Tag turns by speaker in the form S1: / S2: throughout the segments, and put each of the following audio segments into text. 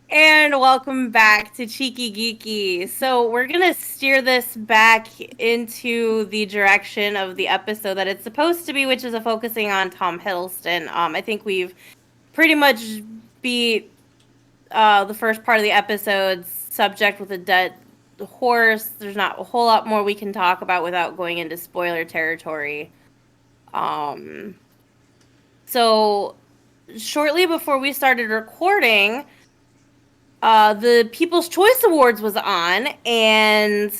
S1: And welcome back to Cheeky Geeky. So, we're going to steer this back into the direction of the episode that it's supposed to be, which is a focusing on Tom Hiddleston. I think we've pretty much beat the first part of the episode's subject with a dead horse. There's not a whole lot more we can talk about without going into spoiler territory. Um, so, shortly before we started recording, the People's Choice Awards was on, and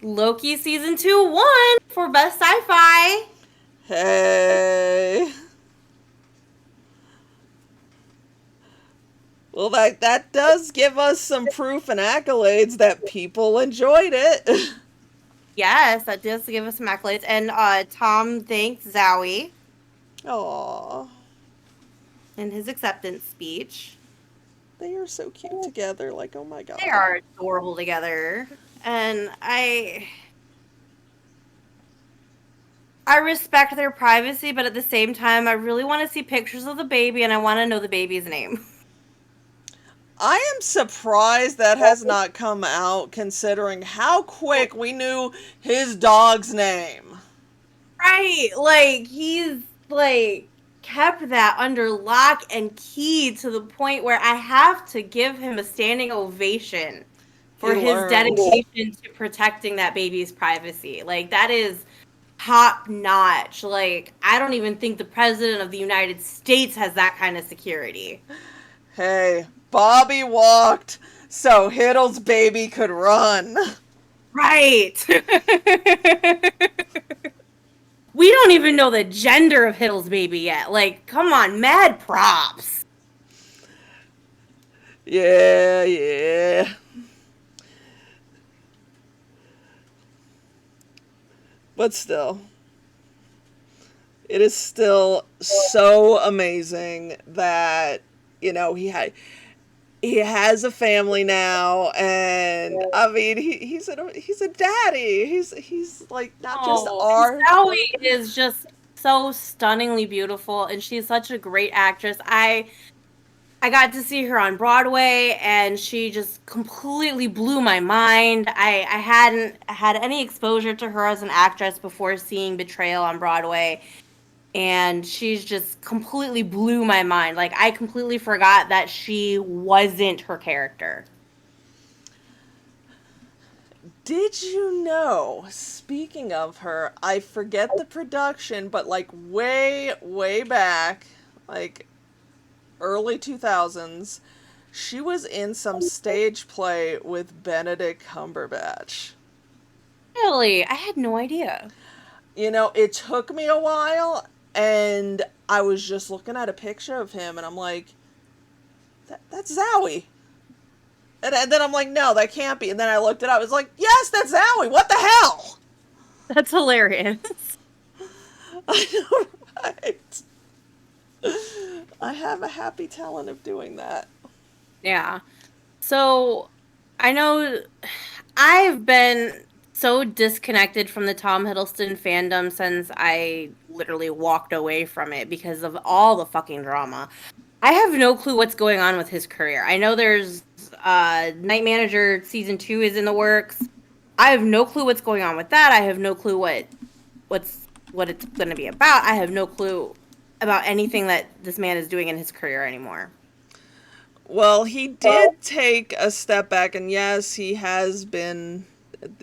S1: Loki season 2 won for best sci-fi.
S2: Hey. Well, that does give us some proof and accolades that people enjoyed it.
S1: Yes, that does give us some accolades. And Tom thanked Zowie
S2: Aww.
S1: in his acceptance speech.
S2: They are so cute together. Like, oh my
S1: They
S2: god.
S1: are adorable together, and I respect their privacy, but at the same time, I really want to see pictures of the baby, and I want to know the baby's name.
S2: I am surprised that has not come out considering how quick we knew his dog's name.
S1: Right, like he's like kept that under lock and key to the point where I have to give him a standing ovation
S2: He
S1: for his
S2: learned.
S1: dedication to protecting that baby's privacy. Like that is top notch. Like I don't even think the president of the United States has that kind of security.
S2: Hey, Bobby walked so Hiddle's baby could run.
S1: Right. We don't even know the gender of Hiddle's baby yet. Like, come on, mad props.
S2: Yeah, yeah. But still, it is still so amazing that he has a family now, and I mean he's a daddy. He's like not just
S1: Oh, and
S2: our.
S1: Zoe is just so stunningly beautiful, and she's such a great actress. I got to see her on Broadway, and she just completely blew my mind. I hadn't had any exposure to her as an actress before seeing Betrayal on Broadway, and she's just completely blew my mind. Like I completely forgot that she wasn't her character.
S2: Did you know, speaking of her, I forget the production, but like way back, like early 2000s, she was in some stage play with Benedict Cumberbatch.
S1: Really, I had no idea.
S2: It took me a while, and I was just looking at a picture of him, and I'm like, that's Zowie. And then I'm like, no, that can't be. And then I looked it up. I was like, yes, that's Zowie. What the hell?
S1: That's hilarious.
S2: I know, right? I have a happy talent of doing that.
S1: Yeah. So I know I've been so disconnected from the Tom Hiddleston fandom since I literally walked away from it because of all the fucking drama. I have no clue what's going on with his career. I know there's Night Manager season 2 is in the works. I have no clue what's going on with that. I have no clue what it's going to be about. I have no clue about anything that this man is doing in his career anymore.
S2: Well, he did take a step back, and yes, he has been.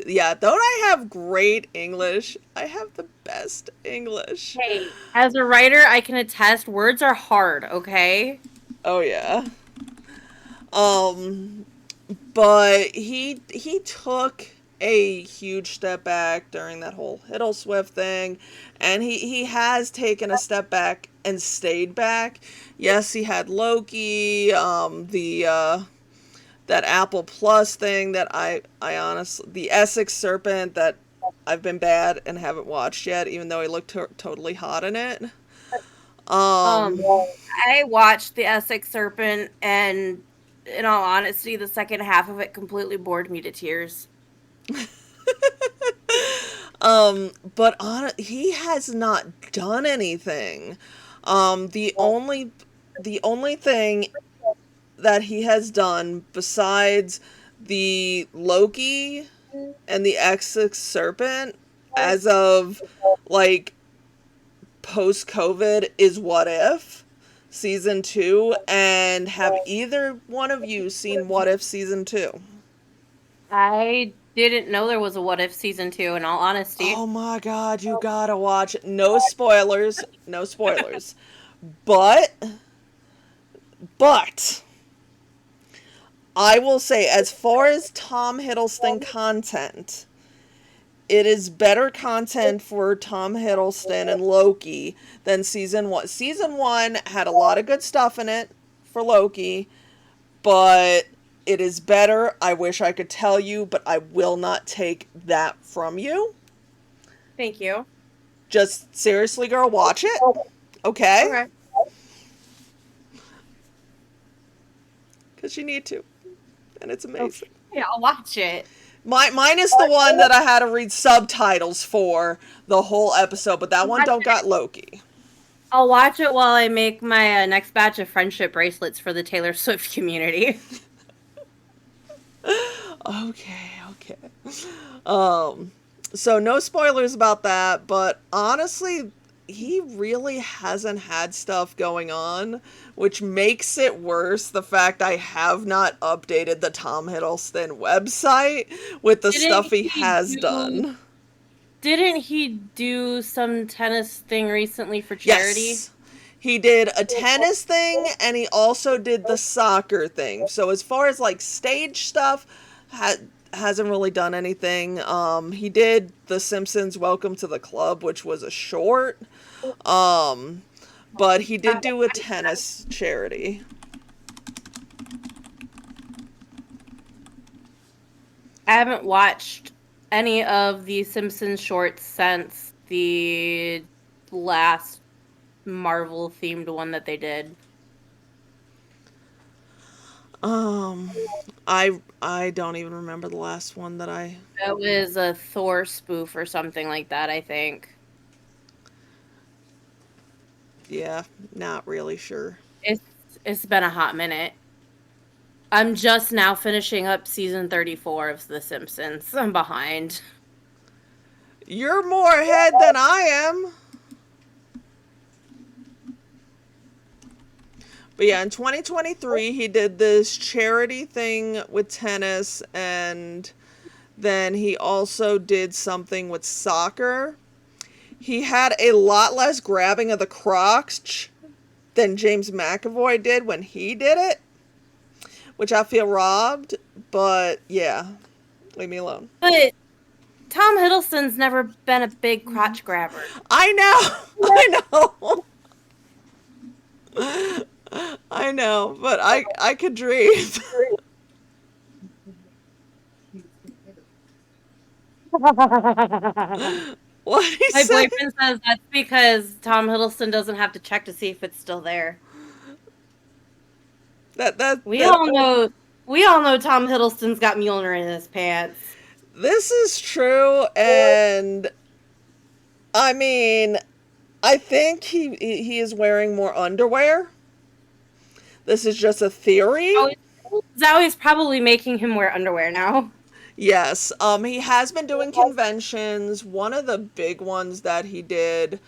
S2: Yeah, don't I have great English? I have the best English.
S1: Hey, as a writer, I can attest words are hard, okay?
S2: Oh, yeah. Um, but he took a huge step back during that whole Hiddle Swift thing, and he has taken a step back and stayed back. Yes, he had Loki, the that Apple Plus thing that I honestly, the Essex Serpent that I've been bad and haven't watched yet, even though he looked totally hot in it.
S1: Um,
S2: Um,
S1: I watched The Essex Serpent, and in all honesty, the second half of it completely bored me to tears.
S2: but he has not done anything. The only thing that he has done besides the Loki and the Exorcist Serpent as of like post COVID is What If season 2, and have either one of you seen What If season 2?
S1: I didn't know there was a What If season 2, in all honesty.
S2: Oh my god, you gotta watch it. No spoilers, no spoilers. But I will say, as far as Tom Hiddleston content, it is better content for Tom Hiddleston and Loki than season 1. Season 1 had a lot of good stuff in it for Loki, but it is better. I wish I could tell you, but I will not take that from you.
S1: Thank you.
S2: Just seriously, girl, watch it. Okay?
S1: Okay.
S2: Because you need to. And it's amazing.
S1: Okay. Yeah, I'll watch it.
S2: Mine is the one that I had to read subtitles for the whole episode, but that one don't got Loki.
S1: I'll watch it while I make my next batch of friendship bracelets for the Taylor Swift community.
S2: Okay. So no spoilers about that, but honestly, he really hasn't had stuff going on, which makes it worse. The fact I have not updated the Tom Hiddleston website with the stuff he has done.
S1: Didn't he do some tennis thing recently for charity?
S2: Yes. He did a tennis thing, and he also did the soccer thing. So as far as like stage stuff, hasn't really done anything. He did The Simpsons Welcome to the Club, which was a short. But he did do a tennis charity.
S1: I haven't watched any of the Simpsons shorts since the last Marvel themed one that they did.
S2: I don't even remember the last one that I...
S1: It was a Thor spoof or something like that, I think.
S2: Yeah, not really sure.
S1: It's been a hot minute. I'm just now finishing up season 34 of The Simpsons. I'm behind.
S2: You're more ahead than I am. But yeah, in 2023, he did this charity thing with tennis, and then he also did something with soccer. He had a lot less grabbing of the Crocs than James McAvoy did when he did it, which I feel robbed, but yeah, leave me alone.
S1: But Tom Hiddleston's never been a big crotch grabber.
S2: I know. I know, but I could dream. What he
S1: My
S2: said?
S1: boyfriend says that's because Tom Hiddleston doesn't have to check to see if it's still there. We all know Tom Hiddleston's got Mjolnir in his pants.
S2: This is true, and I mean, I think he is wearing more underwear. This is just a theory.
S1: Zowie's probably making him wear underwear now.
S2: Yes, he has been doing conventions. One of the big ones that he did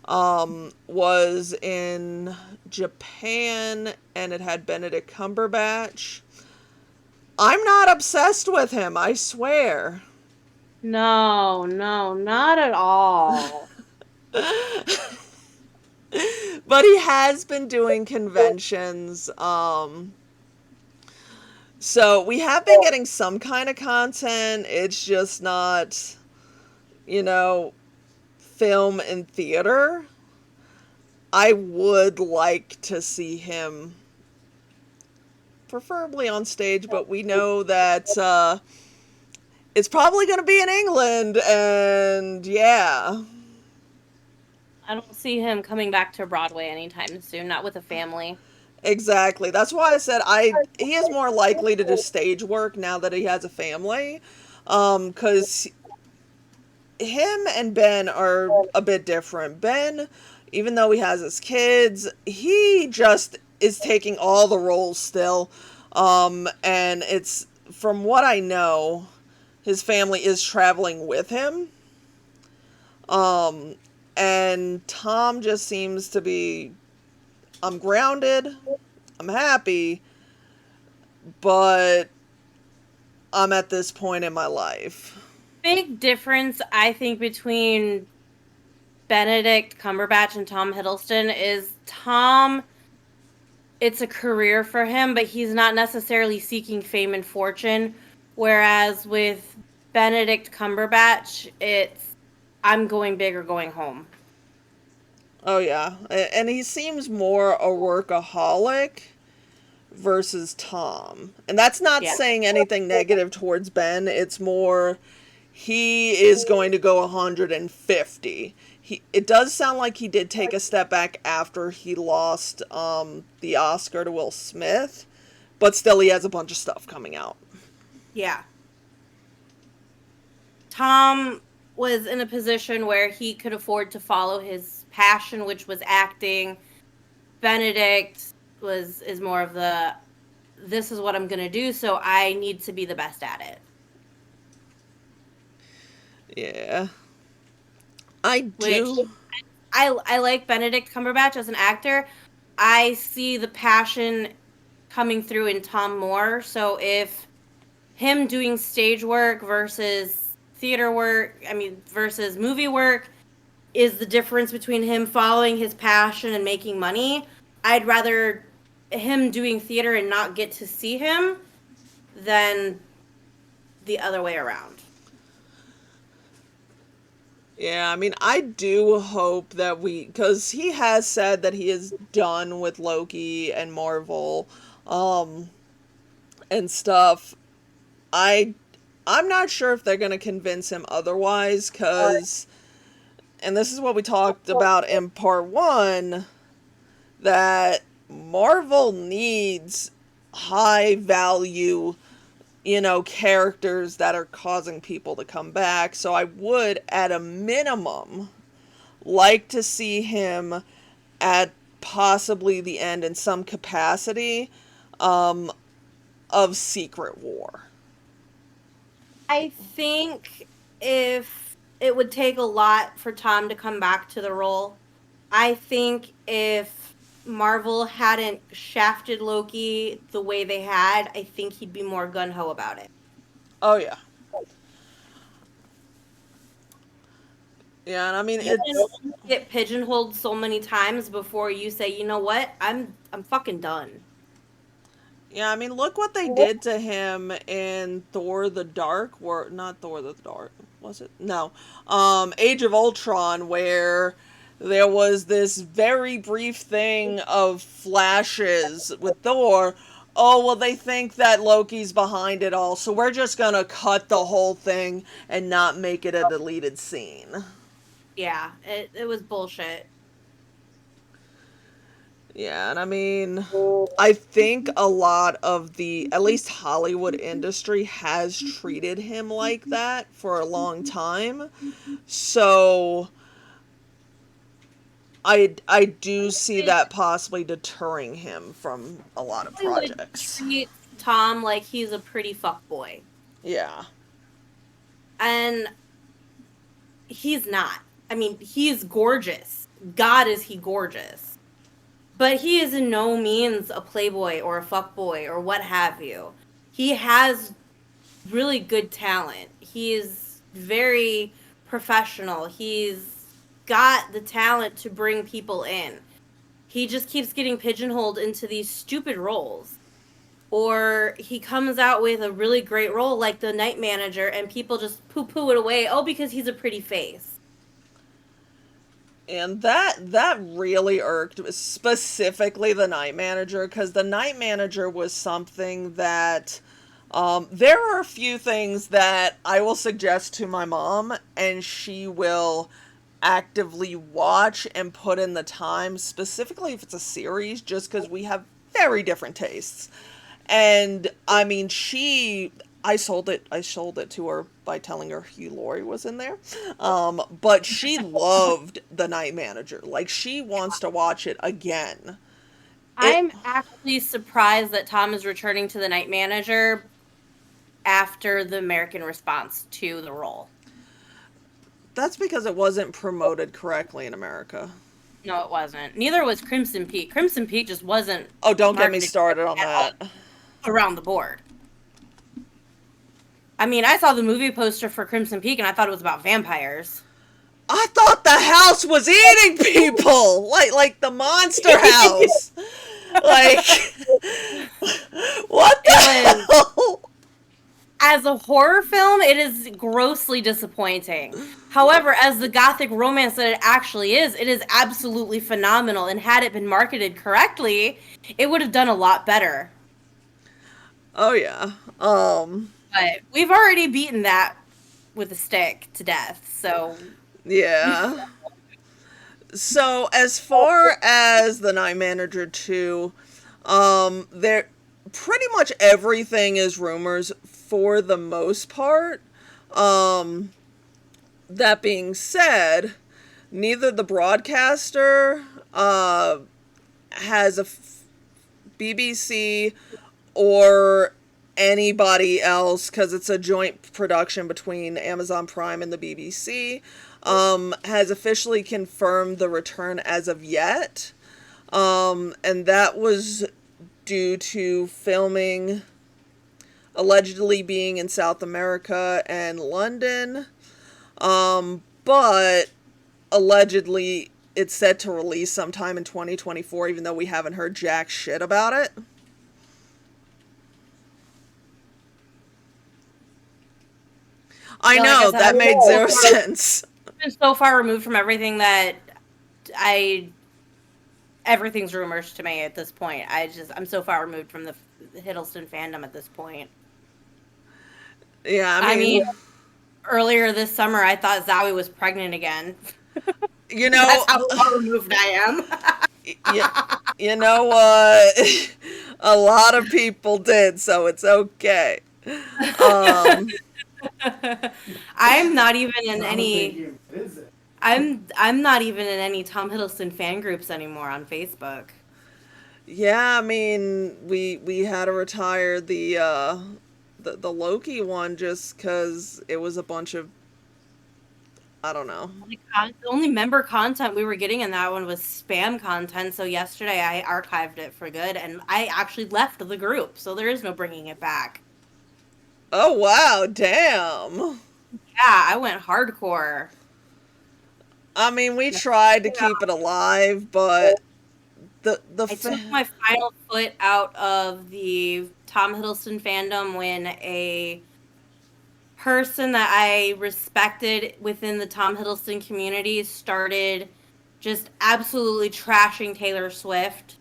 S2: was in Japan, and it had Benedict Cumberbatch. I'm not obsessed with him, I swear.
S1: No, not at all.
S2: But he has been doing conventions. So we have been getting some kind of content. It's just not, film and theater. I would like to see him preferably on stage, but we know that it's probably going to be in England, and yeah.
S1: I don't see him coming back to Broadway anytime soon, not with a family.
S2: Exactly. That's why I said he is more likely to do stage work now that he has a family. Because him and Ben are a bit different. Ben, even though he has his kids, he just is taking all the roles still. And it's, from what I know, his family is traveling with him. Um, and Tom just seems to be, I'm grounded, I'm happy, but I'm at this point in my life.
S1: Big difference, I think, between Benedict Cumberbatch and Tom Hiddleston is Tom, it's a career for him, but he's not necessarily seeking fame and fortune. Whereas with Benedict Cumberbatch, it's I'm going big or going home.
S2: Oh, yeah. And he seems more a workaholic versus Tom. And that's not
S1: Yeah.
S2: saying anything negative towards Ben. It's more he is going to go 150. It does sound like he did take a step back after he lost the Oscar to Will Smith, but still he has a bunch of stuff coming out.
S1: Yeah. Tom was in a position where he could afford to follow his passion, which was acting. Benedict was is more of the this is what I'm going to do, so I need to be the best at it.
S2: Yeah. I
S1: Which
S2: do.
S1: I like Benedict Cumberbatch as an actor. I see the passion coming through in Tom more. So if him doing stage work versus theater work, I mean versus movie work is the difference between him following his passion and making money, I'd rather him doing theater and not get to see him than the other way around.
S2: Yeah, I mean, I do hope that because he has said that he is done with Loki and Marvel, um, and stuff. I, I'm not sure if they're gonna convince him otherwise, cause, and this is what we talked about in part one, that Marvel needs high value, characters that are causing people to come back. So I would, at a minimum, like to see him at possibly the end in some capacity um, of Secret War.
S1: I think if it would take a lot for Tom to come back to the role, I think if Marvel hadn't shafted Loki the way they had, I think he'd be more gun ho about it.
S2: Oh yeah, yeah, and I mean
S1: You can
S2: it's
S1: get pigeonholed so many times before you say, you know what, I'm fucking done.
S2: yeah, I mean look what they did to him in Thor: The Dark, or not Thor: The Dark, was it? No, Age of Ultron, where there was this very brief thing of flashes with Thor. Oh, well, they think that Loki's behind it all, so we're just gonna cut the whole thing and not make it a deleted scene.
S1: Yeah, it was bullshit.
S2: Yeah, and I mean, I think a lot of the, at least Hollywood industry, has treated him like that for a long time. So I do see that possibly deterring him from a lot of
S1: Hollywood
S2: projects.
S1: treats Tom like he's a pretty fuck boy.
S2: Yeah.
S1: And he's not. I mean, he's gorgeous. God is he gorgeous. But he is in no means a playboy or a fuckboy or what have you. He has really good talent. He is very professional. He's got the talent to bring people in. He just keeps getting pigeonholed into these stupid roles. Or he comes out with a really great role like the night manager and people just poo poo it away. Oh, because he's a pretty face.
S2: And that really irked, specifically the night manager, because the night manager was something that there are a few things that I will suggest to my mom, and she will actively watch and put in the time, specifically if it's a series, just because we have very different tastes. And I mean, I sold it to her by telling her Hugh Laurie was in there. But she loved The Night Manager. Like, she wants to watch it again. It
S1: I'm actually surprised that Tom is returning to the night manager after the American response to the role.
S2: that's because it wasn't promoted correctly in America.
S1: No, it wasn't. Neither was Crimson Peak. Crimson Peak just wasn't
S2: Oh, don't get me
S1: marketed
S2: started on
S1: at all
S2: that.
S1: around the board. I mean, I saw the movie poster for Crimson Peak and I thought it was about vampires.
S2: I thought the house was eating people, like the monster house. Like, what the
S1: It was,
S2: hell?
S1: as a horror film, it is grossly disappointing. However, as the gothic romance that it actually is, it is absolutely phenomenal. And had it been marketed correctly, it would have done a lot better.
S2: Oh yeah.
S1: But we've already beaten that with a stick to death. So
S2: Yeah. So as far as the Night Manager 2, there pretty much everything is rumors for the most part. Um, that being said, neither the broadcaster has a BBC or anybody else, because it's a joint production between Amazon Prime and the BBC, has officially confirmed the return as of yet. And that was due to filming allegedly being in South America and London. But allegedly it's set to release sometime in 2024, even though we haven't heard jack shit about it. I
S1: yeah, like I
S2: know,
S1: said,
S2: that made zero sense.
S1: I've been so far removed from everything that I everything's rumors to me at this point. I'm so far removed from the Hiddleston fandom at this point.
S2: Yeah,
S1: I mean, earlier this summer I thought Zowie was pregnant again.
S2: you
S1: That's
S2: know,
S1: how far removed I am.
S2: you, you know what? A lot of people did, so it's okay. Um,
S1: I'm not even in any I'm not even in any Tom Hiddleston fan groups anymore on Facebook.
S2: yeah, I mean, we had to retire the Loki one just because it was a bunch of, I don't know.
S1: The only member content we were getting in that one was spam content. So yesterday I archived it for good, and I actually left the group. So there is no bringing it back.
S2: Oh wow, damn.
S1: Yeah, I went hardcore.
S2: I mean, we tried to
S1: Yeah.
S2: keep it alive, but the
S1: I took my final foot out of the Tom Hiddleston fandom when a person that I respected within the Tom Hiddleston community started just absolutely trashing Taylor Swift.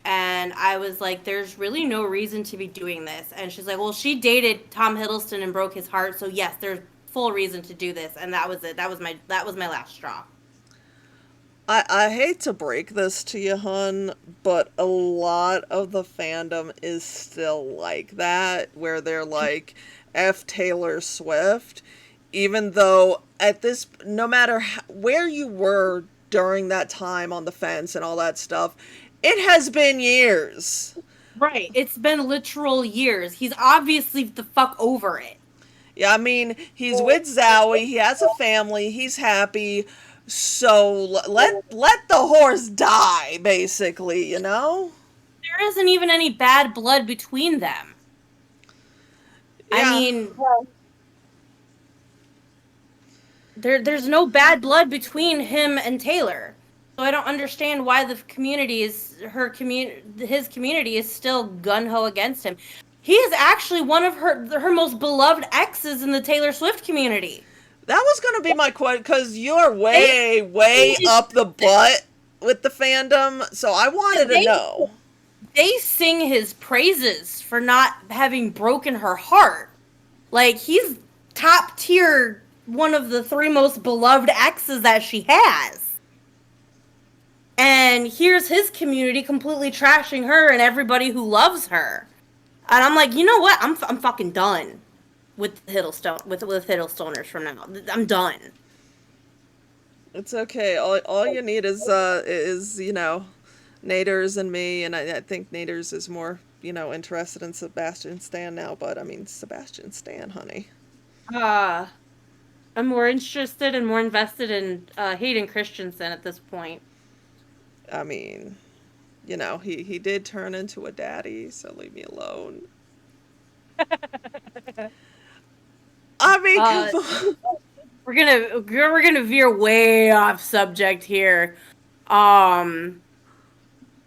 S1: And I was like, there's really no reason to be doing this. And she's like, well, she dated Tom Hiddleston and broke his heart. So yes, there's full reason to do this. And that was it. That was my last straw.
S2: I hate to break this to you, hun, but a lot of the fandom is still like that, where they're like, F Taylor Swift, even though at this, no matter where you were during that time on the fence and all that stuff, it has been years.
S1: Right. It's been literal years. He's obviously the fuck over it.
S2: Yeah, I mean, he's with Zowie, he has a family, he's happy, so let the horse die, basically, you know?
S1: There isn't even any bad blood between them.
S2: Yeah.
S1: I mean, there's no bad blood between him and Taylor. So I don't understand why the community is his community is still gun ho against him. He is actually one of her most beloved exes in the Taylor Swift community.
S2: That was going to be my question, because you're way up the butt with the fandom, so I wanted to know.
S1: They sing his praises for not having broken her heart. Like, he's top tier, one of the 3 most beloved exes that she has. And here's his community completely trashing her and everybody who loves her. And I'm like, you know what? I'm fucking done with Hiddlestoners from now. I'm done.
S2: It's okay. All you need is Naders and me, and I think Naders is more, interested in Sebastian Stan now, but I mean, Sebastian Stan, honey.
S1: Uh, I'm more interested and more invested in Hayden Christensen at this point.
S2: I mean, he did turn into a daddy, so leave me alone. I mean, come
S1: Uh,
S2: on.
S1: we're gonna veer way off subject here. Um,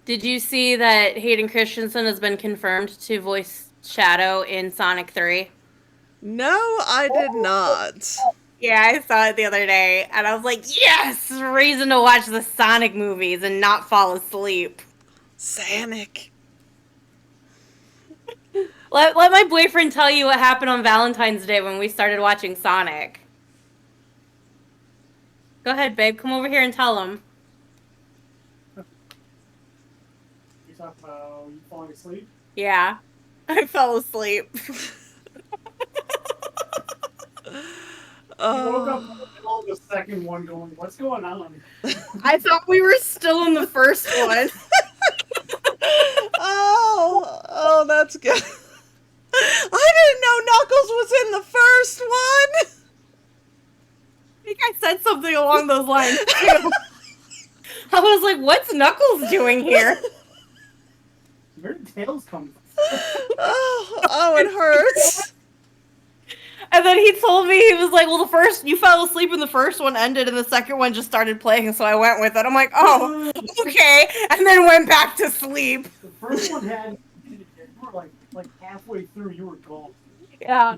S1: did you see that Hayden Christensen has been confirmed to voice Shadow in Sonic 3?
S2: No, I did not.
S1: Yeah, I saw it the other day, and I was like, yes, reason to watch the Sonic movies and not fall asleep.
S2: Sanic.
S1: Let my boyfriend tell you what happened on Valentine's Day when we started watching Sonic. Go ahead, babe. Come over here and tell him.
S3: You talk about you falling asleep?
S1: Yeah, I fell asleep.
S3: You woke up in the middle of the second one going, what's going on?
S1: I thought we were still in the first one.
S2: Oh, that's good. I didn't know Knuckles was in the first one.
S1: I think I said something along those lines too. I was like, what's Knuckles doing here?
S3: Where did Tails come from?
S2: Oh, it hurts.
S1: And then he told me, he was like, well, you fell asleep and the first one ended and the second one just started playing, so I went with it. I'm like, oh, okay. And then went back to sleep.
S3: The first one had, you were like halfway through, you were gone.
S1: Yeah.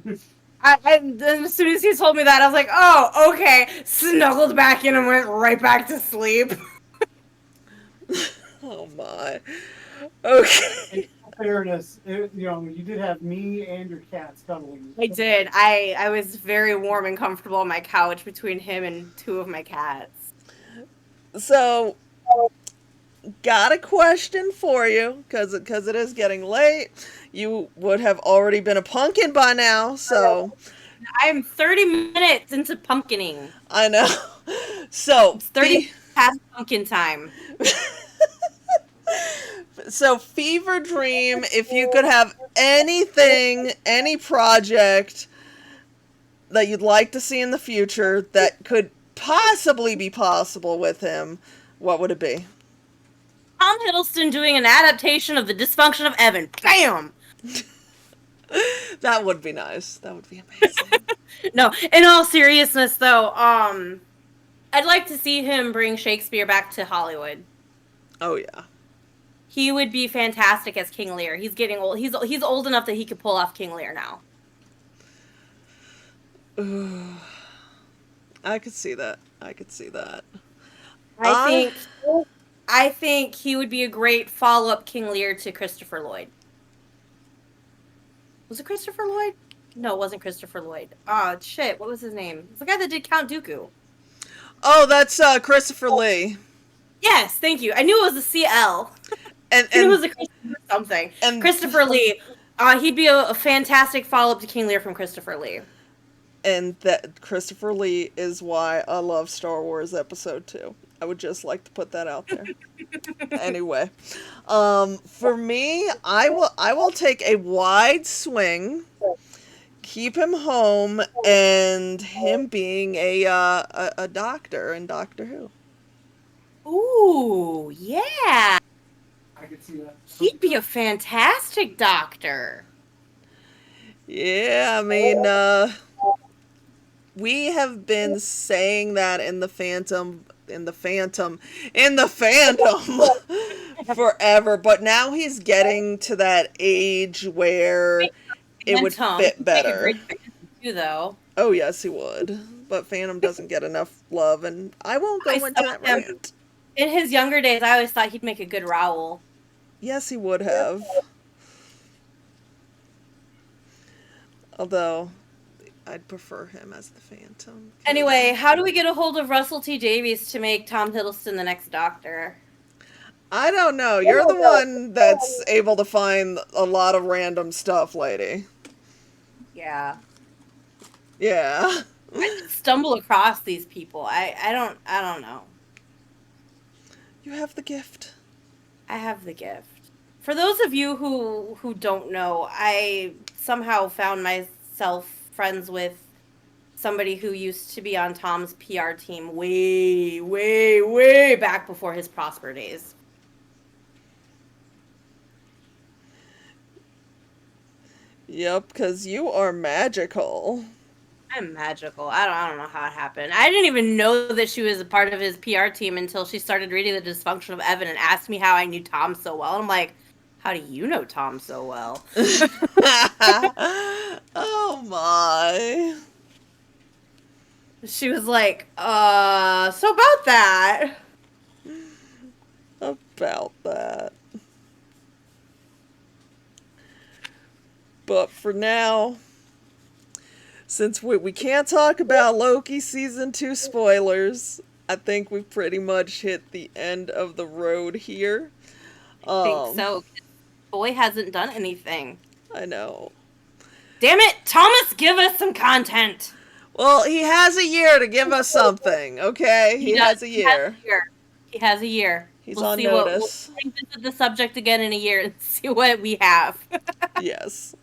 S1: And as soon as he told me that, I was like, oh, okay. Snuggled back in and went right back to sleep.
S2: Oh my. Okay.
S3: In fairness, you did have me and your cats cuddling.
S1: I did. I was very warm and comfortable on my couch between him and two of my cats.
S2: So, got a question for you, because it is getting late. You would have already been a pumpkin by now, so...
S1: I'm 30 minutes into pumpkining.
S2: I know. So,
S1: It's 30 past pumpkin time.
S2: So, fever dream, if you could have anything, any project that you'd like to see in the future that could possibly be possible with him, what would it be?
S1: Tom Hiddleston doing an adaptation of The Dysfunction of Evan. Bam!
S2: That would be nice. That would be amazing.
S1: No, in all seriousness, though, I'd like to see him bring Shakespeare back to Hollywood.
S2: Oh, yeah.
S1: He would be fantastic as King Lear. He's getting old. He's old enough that he could pull off King Lear now.
S2: I could see that. I could see that.
S1: I think he would be a great follow-up King Lear to Christopher Lloyd. Was it Christopher Lloyd? No, it wasn't Christopher Lloyd. Oh, shit. What was his name? It's the guy that did Count Dooku.
S2: Oh, that's Christopher Lee.
S1: Yes, thank you. I knew it was a CL.
S2: And
S1: it was a Christopher something. And Christopher Lee. He'd be a fantastic follow-up to King Lear from Christopher Lee.
S2: And that Christopher Lee is why I love Star Wars Episode 2. I would just like to put that out there. Anyway, for me, I will take a wide swing, keep him home, and him being a doctor in Doctor Who.
S1: Ooh, yeah.
S3: I could see that.
S1: He'd be a fantastic doctor.
S2: Yeah, I mean, we have been saying that in the Phantom forever, but now he's getting to that age where it would fit better.
S1: Too, though.
S2: Oh yes, he would. But Phantom doesn't get enough love, and I won't go into that rant.
S1: In his younger days, I always thought he'd make a good Raoul.
S2: Yes, he would have. Although, I'd prefer him as the Phantom.
S1: Anyway, how do we get a hold of Russell T Davies to make Tom Hiddleston the next Doctor?
S2: I don't know. You're the one that's able to find a lot of random stuff, lady.
S1: Yeah.
S2: Yeah.
S1: I stumble across these people. I don't know.
S2: You have the gift.
S1: I have the gift. For those of you who don't know, I somehow found myself friends with somebody who used to be on Tom's PR team way, way, way back before his Prosper days.
S2: Yep, because you are magical.
S1: I'm magical. I don't know how it happened. I didn't even know that she was a part of his PR team until she started reading The Dysfunction of Evan and asked me how I knew Tom so well. And I'm like, how do you know Tom so well?
S2: Oh my.
S1: She was like, so about that.
S2: About that. But for now, since we can't talk about Loki season 2 spoilers, I think we've pretty much hit the end of the road here.
S1: I think so. Boy hasn't done anything.
S2: I know.
S1: Damn it, Thomas, give us some content.
S2: Well, he has a year to give us something, okay? He has a year.
S1: He has a year.
S2: He's
S1: We'll
S2: on
S1: see what we'll
S2: notice.
S1: revisit the subject again in a year and see what we have.
S2: Yes.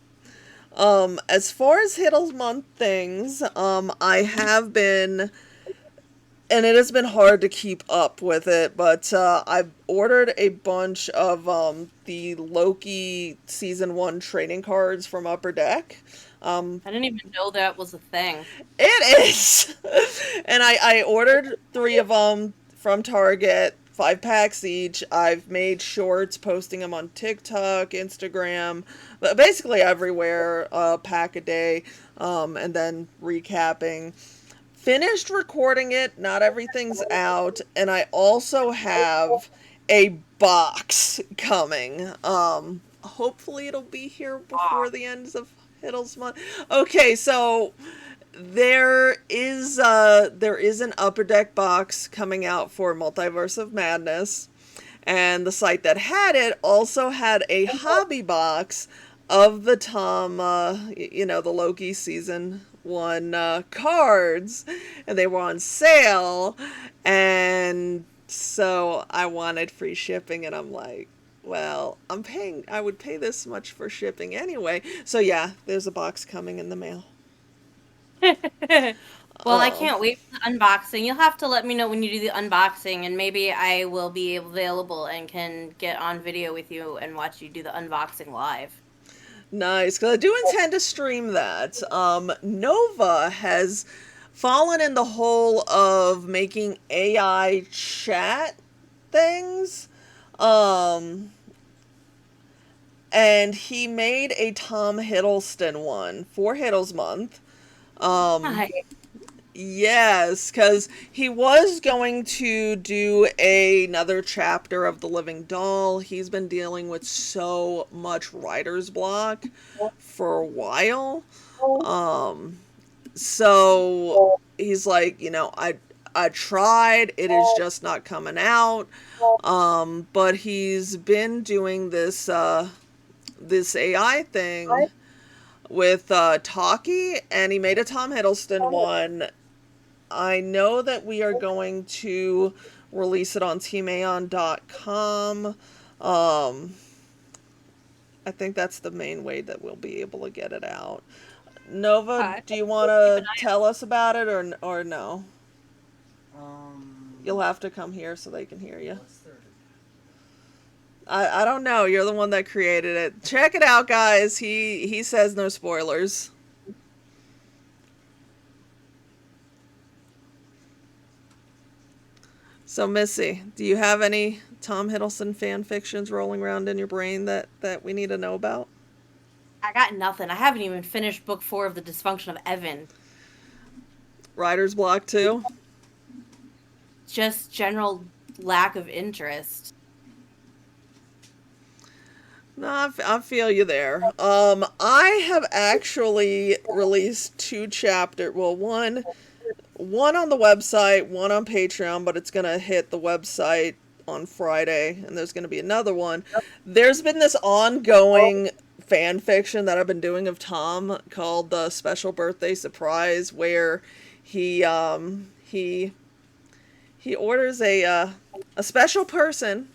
S2: As far as Hiddlesmonth things, I have been, and it has been hard to keep up with it, but I've ordered a bunch of the Loki season 1 trading cards from Upper Deck.
S1: I didn't even know that was a thing.
S2: It is! And I ordered 3 of them from Target, 5 packs each. I've made shorts, posting them on TikTok, Instagram, but basically everywhere, a pack a day, and then recapping. Finished recording it, not everything's out, and I also have a box coming. Hopefully it'll be here before the end of Hiddlesmonth. Okay, so there is an Upper Deck box coming out for Multiverse of Madness, and the site that had it also had a hobby box of the Tom, the Loki season 1 cards, and they were on sale, and so I wanted free shipping, and I'm like, well, I would pay this much for shipping anyway. So yeah, there's a box coming in the mail.
S1: Well, I can't wait for the unboxing. You'll have to let me know when you do the unboxing, and maybe I will be available and can get on video with you and watch you do the unboxing live.
S2: Nice, because I do intend to stream that. Nova has fallen in the hole of making AI chat things. And he made a Tom Hiddleston one for Hiddlesmonth.
S1: Hi.
S2: Yes, because he was going to do another chapter of The Living Doll. He's been dealing with so much writer's block for a while. So he's like, I tried, it is just not coming out. But he's been doing this AI thing with Talkie, and he made a Tom Hiddleston one. I know that we are going to release it on teamaon.com. I think that's the main way that we'll be able to get it out. Nova, do you want to tell us about it or no? You'll have to come here so they can hear you. I don't know. You're the one that created it. Check it out, guys. He says no spoilers. So, Missy, do you have any Tom Hiddleston fan fictions rolling around in your brain that we need to know about?
S1: I got nothing. I haven't even finished book 4 of The Dysfunction of Evan.
S2: Writer's block too?
S1: Just general lack of interest.
S2: No, I feel you there. I have actually released 2 chapters. Well, one on the website, one on Patreon, but it's gonna hit the website on Friday, and there's gonna be another one. There's been this ongoing fan fiction that I've been doing of Tom called the Special Birthday Surprise, where he orders a special person,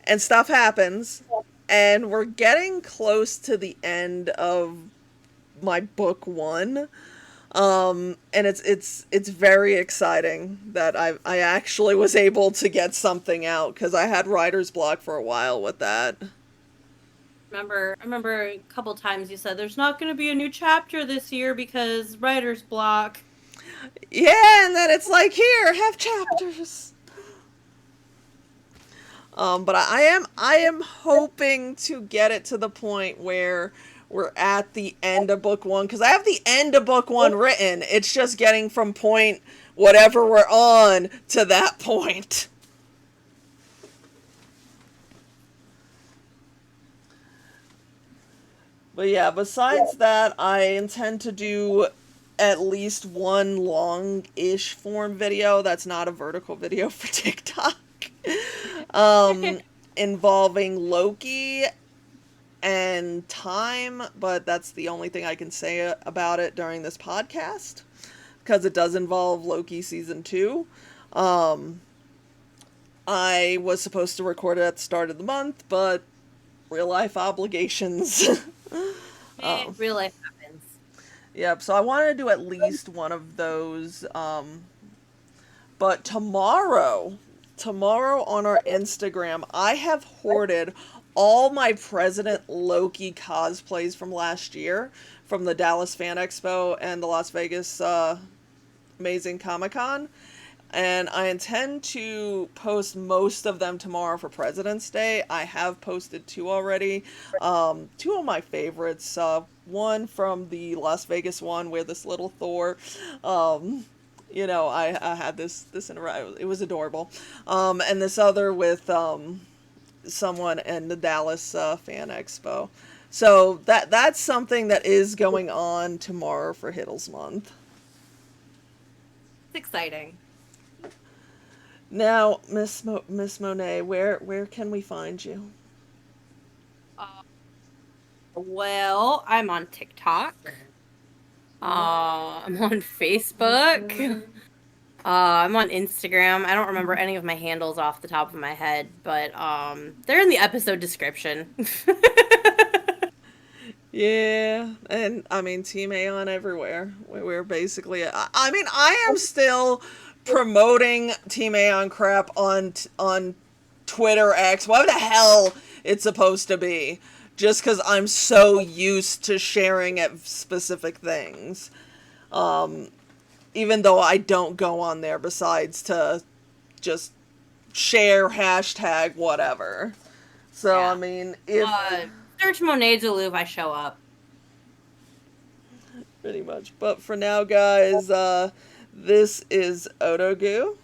S2: and stuff happens, and we're getting close to the end of my book 1. And it's very exciting that I actually was able to get something out, because I had writer's block for a while with that.
S1: I remember a couple times you said there's not going to be a new chapter this year because writer's block.
S2: Yeah, and then it's like, here, have chapters. But I am hoping to get it to the point where we're at the end of book 1, because I have the end of book 1 written. It's just getting from point whatever we're on to that point. But yeah, besides that, I intend to do at least one long-ish form video that's not a vertical video for TikTok. um, Involving Loki and time, but that's the only thing I can say about it during this podcast, because it does involve Loki season 2. I was supposed to record it at the start of the month, but real life obligations.
S1: Real life happens.
S2: Yep, so I wanted to do at least one of those. But tomorrow on our Instagram, I have hoarded all my President Loki cosplays from last year, from the Dallas Fan Expo and the Las Vegas Amazing Comic Con. And I intend to post most of them tomorrow for President's Day. I have posted 2 already. 2 of my favorites. One from the Las Vegas one, where this little Thor, I had this in a, it was adorable. And this other with someone in the Dallas Fan Expo. So that's something that is going on tomorrow for Hiddlesmonth.
S1: It's exciting.
S2: Now, Miss Monet, where can we find you?
S1: Well, I'm on TikTok. I'm on Facebook. I'm on Instagram. I don't remember any of my handles off the top of my head, but they're in the episode description.
S2: Yeah, and I mean Team Aonn everywhere. We're basically. I mean, I am still promoting Team Aonn crap on Twitter X, whatever the hell it's supposed to be, just because I'm so used to sharing at specific things. Even though I don't go on there besides to just share hashtag whatever. So yeah. I mean, if
S1: search Monet Duluth, I show up.
S2: Pretty much. But for now, guys, this is Odogu.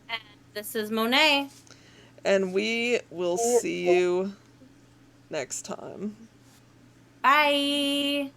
S1: And this is Monet.
S2: And we will see you next time.
S1: Bye.